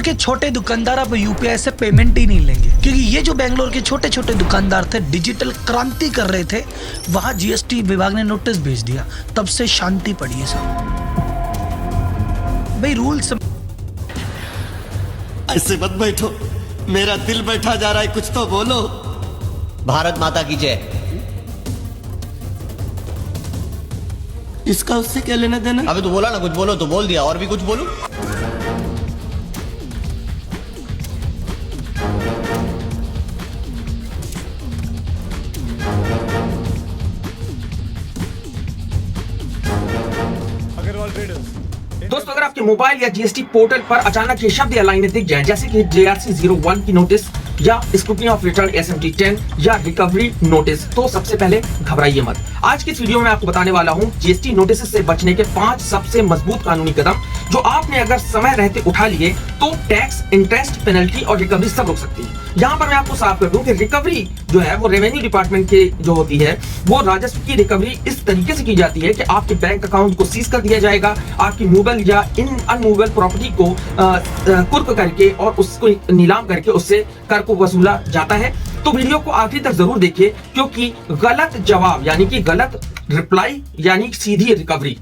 के छोटे दुकानदार अब यूपीआई से पेमेंट ही नहीं लेंगे, क्योंकि ये जो बेंगलोर के छोटे छोटे दुकानदार थे डिजिटल क्रांति कर रहे थे, वहां जीएसटी विभाग ने नोटिस भेज दिया। तब से शांति पड़ी है सब। भाई रूल्स ऐसे मत बैठो, मेरा दिल बैठा जा रहा है, कुछ तो बोलो। भारत माता की जय। इसका उससे क्या लेना देना? अबे तो बोला ना, कुछ बोलो तो बोल दिया, और भी कुछ बोलूं? दोस्तों, अगर आपके मोबाइल या जीएसटी पोर्टल पर अचानक ये शब्द या लाइनें दिख जाएं, जैसे कि JRC 01 की नोटिस या स्क्रूटनी ऑफ रिटर्न SMT 10 या रिकवरी नोटिस, तो सबसे पहले घबराइए मत। आज की इस वीडियो में आपको बताने वाला हूं जीएसटी नोटिस से बचने के 5 सबसे मजबूत कानूनी कदम, जो आपने अगर समय रहते उठा लिए तो टैक्स, इंटरेस्ट, पेनल्टी और रिकवरी सब रुक सकती है। यहाँ पर मैं आपको साफ कर दूं कि रिकवरी जो है वो रेवेन्यू डिपार्टमेंट के जो होती है, वो राजस्व की रिकवरी इस तरीके से की जाती है कि आपके बैंक अकाउंट को सीज कर दिया जाएगा, आपकी मूवेबल या अनमूवेबल प्रॉपर्टी को कुर्क करके और उसको नीलाम करके उससे कर को वसूला जाता है। तो वीडियो को आखिरी तक जरूर देखिए, क्योंकि गलत जवाब यानी कि गलत रिप्लाई यानी सीधी रिकवरी,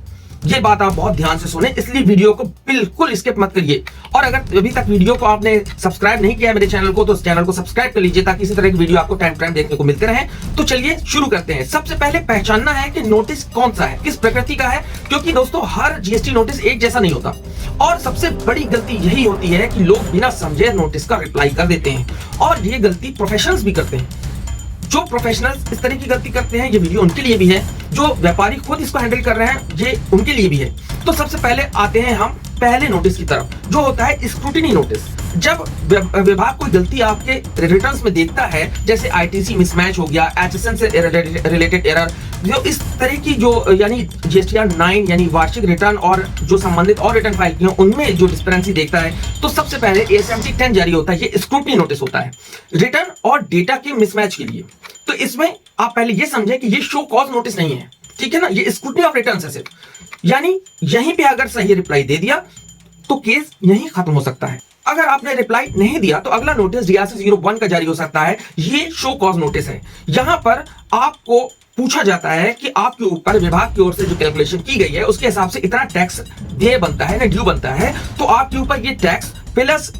ये बात आप बहुत ध्यान से सुने, इसलिए वीडियो को बिल्कुल स्किप मत करिए। और अगर अभी तक वीडियो को आपने सब्सक्राइब नहीं किया है मेरे चैनल को, तो इस चैनल को सब्सक्राइब कर लीजिए, ताकि इसी तरह की वीडियो आपको टाइम टाइम देखने को मिलते रहे। तो चलिए शुरू करते हैं। सबसे पहले पहचानना है कि नोटिस कौन सा है, किस प्रकृति का है, क्योंकि दोस्तों हर जीएसटी नोटिस एक जैसा नहीं होता। और सबसे बड़ी गलती यही होती है कि लोग बिना समझे नोटिस का रिप्लाई कर देते हैं, और ये गलती प्रोफेशनल्स भी करते हैं। जो प्रोफेशनल्स इस तरह की गलती करते हैं, ये वीडियो उनके लिए भी है। जो व्यापारी खुद इसको हैंडल कर रहे हैं, ये उनके लिए भी है। तो सबसे पहले आते हैं हम पहले नोटिस की तरफ, जो होता है स्क्रूटिनी नोटिस। जब विभाग कोई गलती आपके रिटर्न्स में देखता है, जैसे ITC मिसमैच हो गया, HSN से रिलेटेड एरर, जो इस तरह की जो यानी GSTR 9 यानी वार्षिक रिटर्न और जो संबंधित और रिटर्न फाइल की उनमें जो डिस्पेरेंसी देखता है, तो सबसे पहले ASMT 10 जारी होता है। ये स्क्रूटिनी नोटिस होता है रिटर्न और डेटा के मिसमैच के लिए। तो इसमें आप पहले ये समझें कि ये शो कॉज नोटिस नहीं है, ठीक है ना, ये स्क्रूटिनी ऑफ रिटर्न है सिर्फ। यानी यहीं पे अगर सही रिप्लाई दे दिया तो केस यहीं खत्म हो सकता है। अगर आपने रिप्लाई नहीं दिया तो अगला नोटिस DRC 01 का जारी हो सकता है। ये शो कॉज नोटिस है। यहां पर आपको पूछा जाता है कि आपके ऊपर विभाग की ओर से जो कैलकुलेशन की गई है, उसके हिसाब से इतना टैक्स देय बनता है ना, ड्यू बनता है, तो आपके ऊपर ये टैक्स प्लस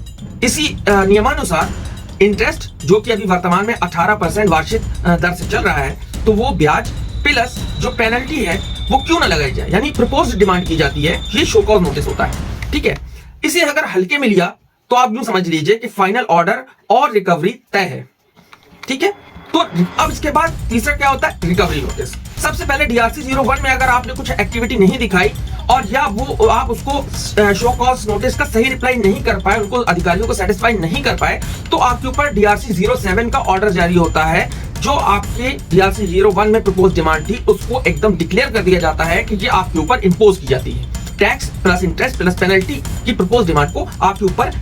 इसी नियमानुसार इंटरेस्ट, जो कि अभी वर्तमान में 18% वार्षिक दर से चल रहा है, तो वो ब्याज प्लस जो पेनल्टी है वो क्यों ना लगाई जाए, यानी प्रपोज्ड डिमांड की जाती है। ये शो कॉज नोटिस होता है, ठीक है। इसे अगर हल्के में लिया तो आप यूं समझ लीजिए कि फाइनल ऑर्डर और रिकवरी तय है, ठीक है। तो अब इसके बाद तीसरा क्या होता है, रिकवरी नोटिस। सबसे पहले DRC 01 में अगर आपने कुछ एक्टिविटी नहीं दिखाई और या वो आप उसको शो कॉज नोटिस का सही रिप्लाई नहीं कर पाए, उनको अधिकारियों को सेटिस्फाई नहीं कर पाए, तो आपके ऊपर DRC 07 का ऑर्डर जारी होता है। जो आपके DRC 01 में प्रपोज डिमांड थी, उसको एकदम डिक्लेयर कर दिया जाता है कि ये आपके ऊपर इंपोज की जाती है। Tax plus interest plus penalty की प्रपोज डिमांड को आपके ऊपर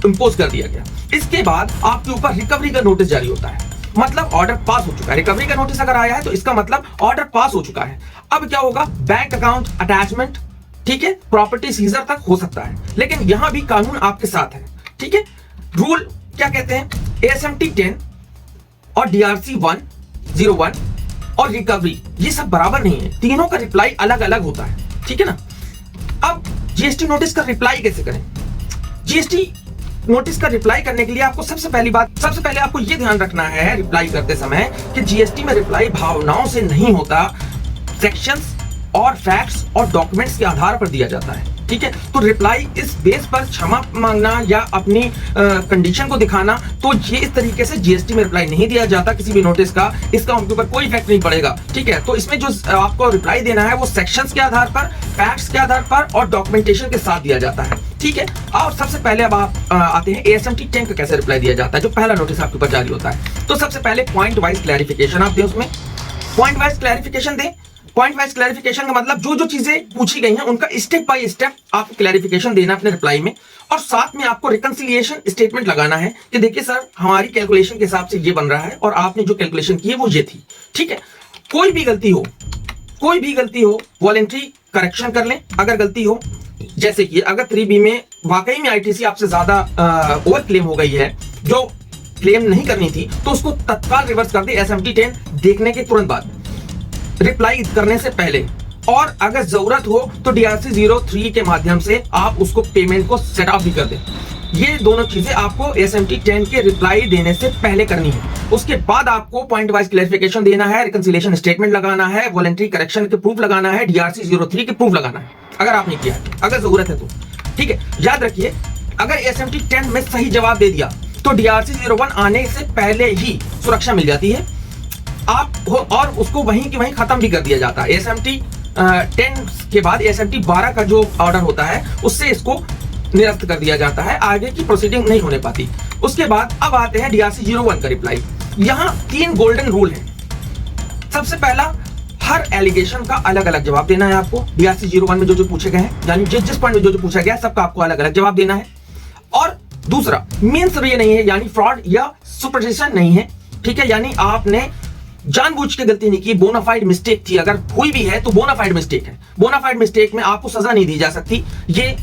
इंपोज कर दिया गया। इसके बाद आपके ऊपर रिकवरी का नोटिस जारी होता है, मतलब ऑर्डर पास हो चुका है। रिकवरी का नोटिस अगर आया है तो इसका मतलब ऑर्डर पास हो चुका है। अब क्या होगा, बैंक अकाउंट अटैचमेंट, ठीक है, प्रॉपर्टी सीजर तक हो सकता है, लेकिन यहां भी कानून आपके साथ है, ठीक है। रूल क्या कहते हैं, ASMT 10 और DRC 01 और रिकवरी ये सब बराबर नहीं है, तीनों का रिप्लाई अलग अलग होता है, ठीक है ना। अब जीएसटी नोटिस का रिप्लाई कैसे करें? जीएसटी नोटिस का रिप्लाई करने के लिए आपको सबसे पहले आपको यह ध्यान रखना है रिप्लाई करते समय कि जीएसटी में रिप्लाई भावनाओं से नहीं होता, सेक्शंस और फैक्ट्स और डॉक्यूमेंट्स के आधार पर दिया जाता है, ठीक है। तो रिप्लाई इस बेस पर क्षमा मांगना या अपनी कंडीशन को दिखाना, तो ये इस तरीके से जीएसटी में रिप्लाई नहीं दिया जाता किसी भी नोटिस का, इसका उनके ऊपर कोई इफेक्ट नहीं पड़ेगा, ठीक है। तो इसमें जो आपको रिप्लाई देना है वो सेक्शंस के आधार पर, फैक्ट्स के आधार पर और डॉक्यूमेंटेशन के साथ दिया जाता है, ठीक है। और सबसे पहले अब आप आते हैं ASMT 10 का कैसे रिप्लाई दिया जाता है, जो पहला नोटिस आपके ऊपर जारी होता है। तो सबसे पहले पॉइंट वाइज क्लैरिफिकेशन आप दें, उसमें पॉइंट वाइज क्लैरिफिकेशन दें। पॉइंट वाइज क्लैरिफिकेशन का मतलब जो जो चीजें पूछी गई हैं उनका स्टेप बाय स्टेप आपको क्लैरिफिकेशन देना अपने रिप्लाई में, और साथ में आपको रिकंसिलिएशन स्टेटमेंट लगाना है कि देखिए सर, हमारी कैलकुलेशन के हिसाब से ये बन रहा है और आपने जो कैलकुलेशन की है वो ये थी, ठीक है। कोई भी गलती हो वॉलेंट्री करेक्शन कर लें। अगर गलती हो, जैसे कि अगर 3B में वाकई में आईटीसी आपसे ज्यादा ओवर क्लेम हो गई है, जो क्लेम नहीं करनी थी, तो उसको तत्काल रिवर्स कर दे SMT 10 देखने के तुरंत बाद, रिप्लाई करने से पहले, और अगर जरूरत हो तो DRC 03 के माध्यम से आप उसको पेमेंट को सेट ऑफ भी कर दें। ये दोनों चीजें आपको SMT 10 के रिप्लाई देने से पहले करनी है। उसके बाद आपको पॉइंट वाइज क्लैरिफिकेशन देना है, रिकंसिलिएशन स्टेटमेंट लगाना है, वॉलंटरी करेक्शन के प्रूफ लगाना है, DRC 03 के प्रूफ लगाना है, अगर आपने किया है, अगर जरूरत है तो। ठीक है, याद रखिए, अगर SMT 10 में सही जवाब दे दिया तो DRC 01 आने से पहले ही सुरक्षा मिल जाती है आप हो, और उसको वहीं की वहीं खत्म भी कर दिया जाता है। SMT 10 के बाद SMT 12 का जो ऑर्डर होता है उससे इसको निरस्त कर दिया जाता है, आगे की प्रोसीडिंग नहीं होने पाती। उसके बाद अब आते हैं DRC 01 का रिप्लाई। यहाँ 3 गोल्डन रूल है। सबसे पहला, हर एलिगेशन का अलग अलग जवाब देना है आपको। DRC 01 में जो पूछे गए हैं, यानी जिस पॉइंट में जो पूछा गया है, सबका आपको अलग अलग जवाब देना है। और दूसरा, मीन्स ये नहीं है, यानी फ्रॉड या सुपरस्टिशन नहीं है। ठीक है, यानी आपने जानबूझ के गलती नहीं की, बोनाफाइड मिस्टेक थी, अगर हुई भी है तो बोनाफाइड मिस्टेक है। बोनाफाइड मिस्टेक में आपको सजा नहीं दी जा सकती, ये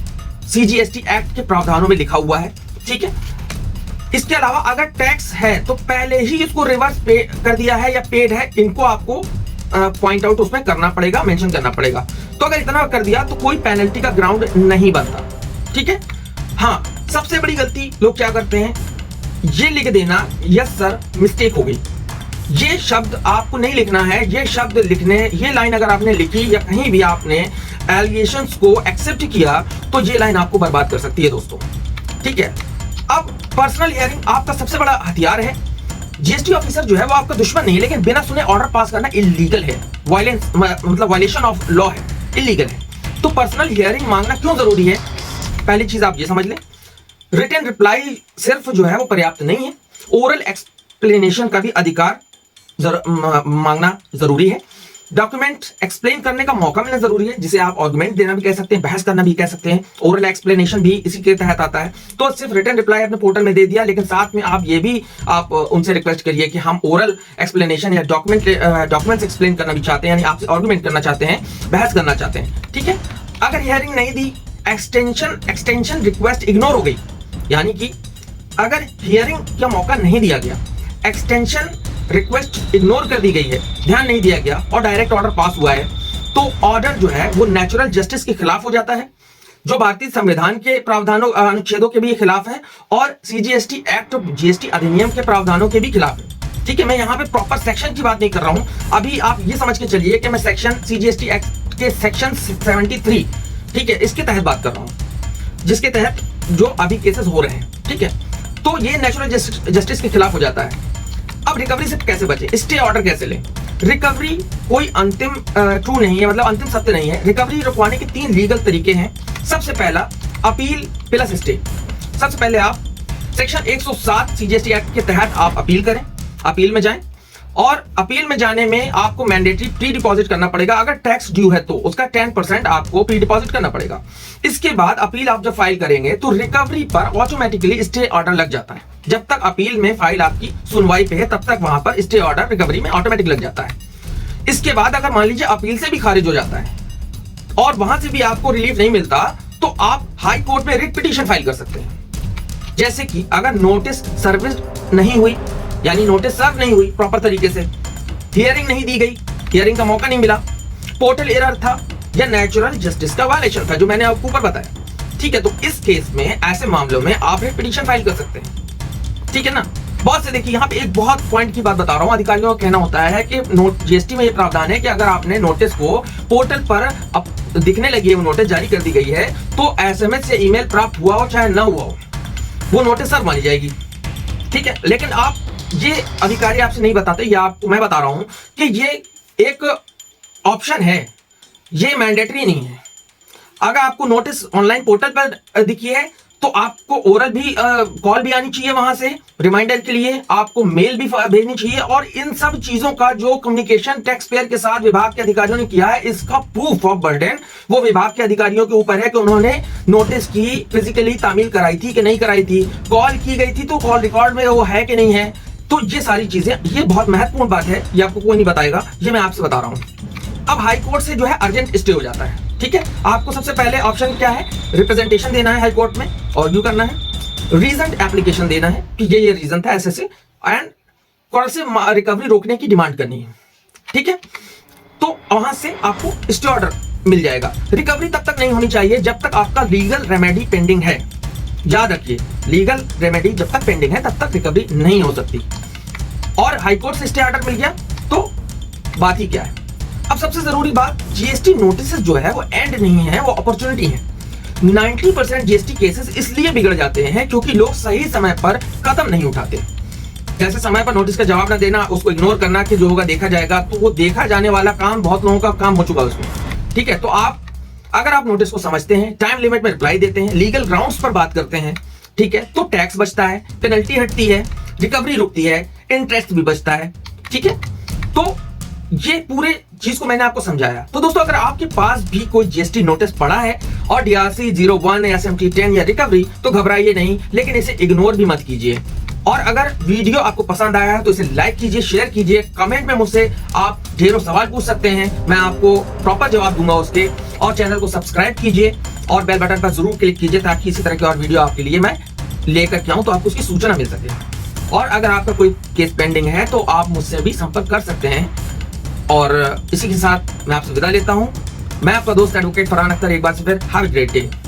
CGST एक्ट के प्रावधानों में लिखा हुआ है। ठीक है, इसके अलावा अगर टैक्स है तो पहले ही इसको रिवर्स पे कर दिया है या पेड है, इनको आपको पॉइंट आउट उसमें करना पड़ेगा, मेंशन करना पड़ेगा। तो अगर इतना कर दिया तो कोई पेनल्टी का ग्राउंड नहीं बनता। ठीक है, हाँ, सबसे बड़ी गलती लोग क्या करते हैं, ये लिख देना यस सर मिस्टेक हो गई। ये शब्द आपको नहीं लिखना है। ये शब्द लिखने, ये लाइन अगर आपने लिखी या कहीं भी आपने एलिगेशंस को एक्सेप्ट किया तो ये लाइन आपको बर्बाद कर सकती है दोस्तों। ठीक है, अब पर्सनल हियरिंग आपका सबसे बड़ा हथियार है। GST ऑफिसर जो है वो आपका दुश्मन नहीं, लेकिन बिना सुने ऑर्डर पास करना इलीगल है, वायलेंस मतलब वायलेशन ऑफ लॉ है, इलीगल है। तो पर्सनल हियरिंग मांगना क्यों जरूरी है, पहली चीज आप ये समझ लें। रिटन रिप्लाई सिर्फ जो है वो पर्याप्त नहीं है, ओरल एक्सप्लेनेशन का भी अधिकार मांगना जरूरी है। डॉक्यूमेंट एक्सप्लेन करने का मौका मिलना जरूरी है, जिसे आप आर्गुमेंट देना भी कह सकते हैं, बहस करना भी कह सकते हैं। ओरल एक्सप्लेनेशन भी इसी के तहत आता है। तो सिर्फ रिटन रिप्लाई अपने पोर्टल में दे दिया, लेकिन साथ में आप ये भी आप उनसे रिक्वेस्ट करिए कि हम ओरल एक्सप्लेनेशन या डॉक्यूमेंट्स एक्सप्लेन करना भी चाहते हैं, यानी आपसे आर्गुमेंट करना चाहते हैं, बहस करना चाहते हैं। ठीक है, अगर हियरिंग नहीं दी, एक्सटेंशन रिक्वेस्ट इग्नोर हो गई, यानी कि अगर हियरिंग का मौका नहीं दिया गया, एक्सटेंशन रिक्वेस्ट इग्नोर कर दी गई है, ध्यान नहीं दिया गया और डायरेक्ट ऑर्डर पास हुआ है, तो ऑर्डर जो है वो नेचुरल जस्टिस के खिलाफ हो जाता है, जो भारतीय संविधान के प्रावधानों अनुच्छेदों के भी खिलाफ है और CGST एक्ट और GST अधिनियम के प्रावधानों के भी खिलाफ है। ठीक है, मैं यहाँ पे प्रॉपर सेक्शन की बात नहीं कर रहा हूँ, अभी आप ये समझ के चलिए कि मैं सेक्शन CGST एक्ट के सेक्शन 73, ठीक है, इसके तहत बात कर रहा हूँ, जिसके तहत जो अभी केसेस हो रहे हैं। ठीक है, तो ये नेचुरल जस्टिस के खिलाफ हो जाता है। अब रिकवरी से कैसे बचे, स्टे ऑर्डर कैसे लें। रिकवरी कोई अंतिम ट्रू नहीं है, मतलब अंतिम सत्य नहीं है। रिकवरी रुकवाने के 3 लीगल तरीके हैं। सबसे पहला, अपील प्लस स्टे। सबसे पहले आप सेक्शन 107 CGST एक्ट के तहत आप अपील करें, अपील में जाएं, और अपील में जाने में आपको मैंडेटरी प्री डिपॉजिट करना पड़ेगा। अगर टैक्स ड्यू है तो उसका 10% आपको प्री डिपॉजिट करना पड़ेगा। इसके बाद अपील आप जब फाइल करेंगे तो रिकवरी पर ऑटोमेटिकली स्टे ऑर्डर लग जाता है। जब तक अपील में फाइल आपकी सुनवाई पे है, तब तक वहां पर स्टे ऑर्डर रिकवरी में ऑटोमेटिक लग जाता है। इसके बाद अगर मान लीजिए अपील से भी खारिज हो जाता है और वहां से भी आपको रिलीफ नहीं मिलता, तो आप हाई कोर्ट में रिट पिटीशन फाइल कर सकते हैं। जैसे कि अगर नोटिस सर्विस नहीं हुई, यानी नोटिस सर्व नहीं हुई प्रॉपर तरीके से, हियरिंग नहीं दी गई, हियरिंग का मौका नहीं मिला, पोर्टल एरर था, या नेचुरल जस्टिस का वायलेशन था, जो मैंने आपको ऊपर बताया। ठीक है, तो इस केस में, ऐसे मामलों में आप रिट पिटीशन फाइल कर सकते हैं। ठीक है ना। बहुत से देखिए, यहाँ पे एक बहुत पॉइंट की बात बता रहा हूँ। अधिकारियों का कहना होता है कि GST में ये प्रावधान है कि अगर आपने नोटिस को पोर्टल पर दिखने लगी है, वो नोटिस जारी कर दी गई है, तो SMS या ईमेल प्राप्त हुआ हो चाहे ना हुआ हो, वो नोटिस सर्व मानी जाएगी। ठीक है, लेकिन आप ये अधिकारी आपसे नहीं बताते, या आपको मैं बता रहा हूं कि ये एक ऑप्शन है, ये मैंडेटरी नहीं है। अगर आपको नोटिस ऑनलाइन पोर्टल पर दिखी है तो आपको ओरल भी कॉल भी आनी चाहिए वहां से रिमाइंडर के लिए, आपको मेल भी भेजनी चाहिए, और इन सब चीजों का जो कम्युनिकेशन टैक्स पेयर के साथ विभाग के अधिकारियों ने किया है, इसका प्रूफ ऑफ बर्डन वो विभाग के अधिकारियों के ऊपर है कि उन्होंने नोटिस की फिजिकली तामील कराई थी कि नहीं कराई थी, कॉल की गई थी तो कॉल रिकॉर्ड में वो है कि नहीं है। तो ये सारी चीजें, ये बहुत महत्वपूर्ण बात है, ये आपको कोई नहीं बताएगा, ये मैं आपसे बता रहा हूं। अब हाई कोर्ट से जो है अर्जेंट स्टे हो जाता है। ठीक है, आपको सबसे पहले ऑप्शन क्या है, रिप्रेजेंटेशन देना है हाई कोर्ट में और यूं करना है, रीजन एप्लीकेशन देना है कि ये रीजन था ऐसे एंड कोर्ट से रिकवरी रोकने की डिमांड करनी है। ठीक है, तो वहां से आपको स्टे ऑर्डर मिल जाएगा। रिकवरी तब तक नहीं होनी चाहिए जब तक आपका लीगल रेमेडी पेंडिंग है। याद रखिए, लीगल रेमेडी जब तक पेंडिंग है तब तक रिकवरी नहीं हो सकती। और हाईकोर्ट से स्टे ऑर्डर मिल गया तो बात ही क्या है। अब सबसे जरूरी बात, जीएसटी नोटिस जो है वो एंड नहीं है, वो अपॉर्चुनिटी है। 90% जीएसटी केसेस इसलिए बिगड़ जाते हैं क्योंकि लोग सही समय पर कदम नहीं उठाते। जैसे समय पर नोटिस का जवाब ना देना, उसको इग्नोर करना कि जो होगा देखा जाएगा, तो वो देखा जाने वाला काम बहुत लोगों का काम हो चुका है उसमें। ठीक है, तो अगर आप नोटिस को समझते हैं, टाइम लिमिट में रिप्लाई देते हैं, लीगल ग्राउंड्स पर बात करते हैं, ठीक है, तो टैक्स बचता है, पेनल्टी हटती है, रिकवरी रुकती है, इंटरेस्ट भी बचता है। ठीक है, तो ये पूरे चीज को मैंने आपको समझाया। तो दोस्तों, अगर आपके पास भी कोई जीएसटी नोटिस पड़ा है और DRC 01 या SMT 10 या रिकवरी, तो घबराइए नहीं, लेकिन इसे इग्नोर भी मत कीजिए। और अगर वीडियो आपको पसंद आया है तो इसे लाइक कीजिए, शेयर कीजिए, कमेंट में मुझसे आप ढेरों सवाल पूछ सकते हैं, मैं आपको प्रॉपर जवाब दूंगा उसके। और चैनल को सब्सक्राइब कीजिए और बेल बटन पर जरूर क्लिक कीजिए ताकि इसी तरह की और वीडियो आपके लिए मैं लेकर के आऊं तो आपको उसकी सूचना मिल सके। और अगर आपका कोई केस पेंडिंग है तो आप मुझसे भी संपर्क कर सकते हैं। और इसी के साथ मैं आपसे विदा लेता हूं। मैं आपका दोस्त एडवोकेट फरहान अख्तर, एक बार से फिर हैव अ ग्रेट डे।